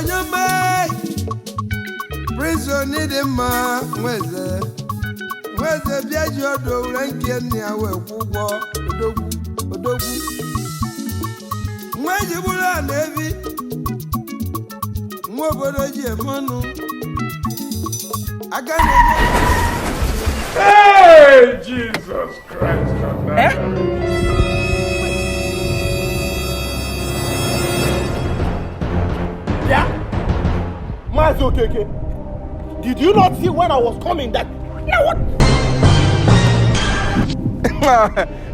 Onyome prison need ma mweze biaji odo urenke ni awe kwugwo odogwu mweji bula nevi mwobodo ji emonu Hey, Jesus Christ of Nazareth. Yeah? Mazo Keke, did you not see when I was coming that... Yeah, what?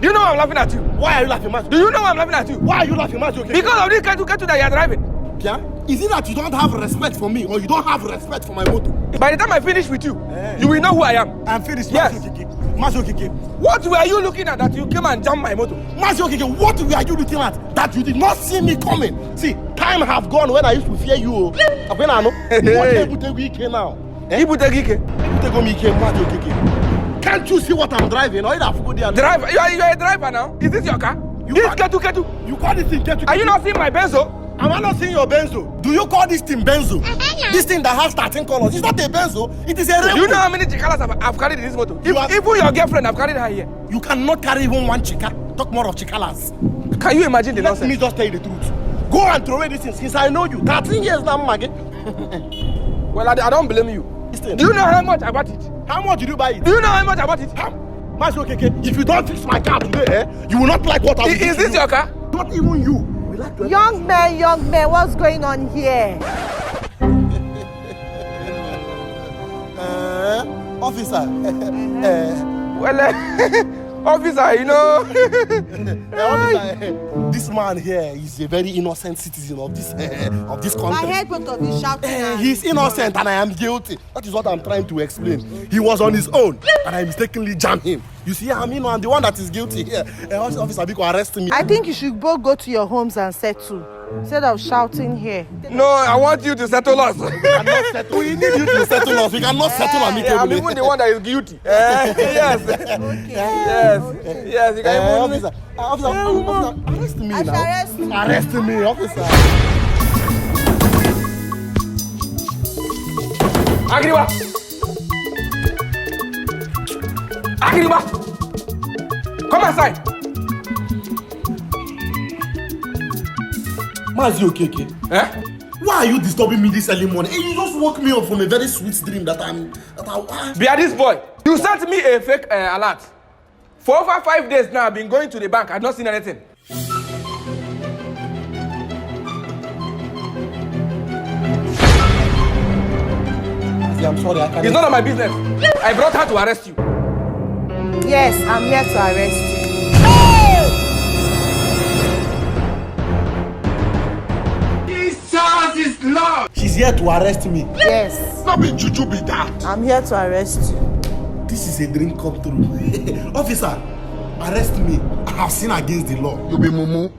Do you know why I'm laughing at you? Why are you laughing, Mazo? Do you know why I'm laughing at you? Why are you laughing, Mazo Keke? Because of this Ketu that you are driving. Yeah? Is it that you don't have respect for me or you don't have respect for my motor? By the time I finish with you, you will know who I am. I'm finished, Yes. Mazo Keke. What were you looking at that you came and jammed my motor? Mazo Keke, what were you looking at that you did not see me coming? See, time have gone when I used to fear you. When I know, what now? Ibutegi. Mazo Keke. Can't you see what I'm driving? Or you have to go there. Driver? You are a driver now? Is this your car? This Ketu. You call this thing Ketu? Are you not seeing my Benzo? Am I not seeing your Benzo? Do you call this thing Benzo? This thing that has 13 colors. It's not a Benzo. It is a rainbow. Do you know how many chikalas I've carried in this motor? Even your girlfriend, I've carried her here. You cannot carry even one chika. Talk more of chikalas. Can you imagine the nonsense? Let me just tell you the truth. Go and throw away this thing since I know you. 13 years now, Maggie. Well, I don't blame you. Listen. Do you know how much I bought it? How much did you buy it? Do you know how much I bought it? Mazo Keke, if you don't fix my car today, you will not like what I will do. Is this your car? Not even you. Young man, what's going on here? Officer. Officer, you know. Officer, this man here is a very innocent citizen of this country. I heard both of you shouting. He's innocent and I am guilty. That is what I'm trying to explain. He was on his own and I mistakenly jammed him. You see, I'm the one that is guilty here. Officer, Biko, arrest me. I think you should both go to your homes and settle instead of shouting here. No, I want you to settle us. We cannot settle. We need you to settle us. We cannot settle amicably. I'm even the one that is guilty. Yes. Okay. Yes, you can officer, arrest me I now. shall arrest you. Arrest me, officer. Agriba! Come outside! Mazi Okeke. Eh? Why are you disturbing me this early morning? You just woke me up from a very sweet dream that I Be this boy. You sent me a fake alert. For over 5 days now, I've been going to the bank. I've not seen anything. Mazi, I'm sorry, I can't. It's none of my business. I brought her to arrest you. Yes, I'm here to arrest you. Jesus is Lord. She's here to arrest me. Yes, Not be juju be that. I'm here to arrest you. This is a dream come true. Officer, arrest me. I have sinned against the law. You be mumu.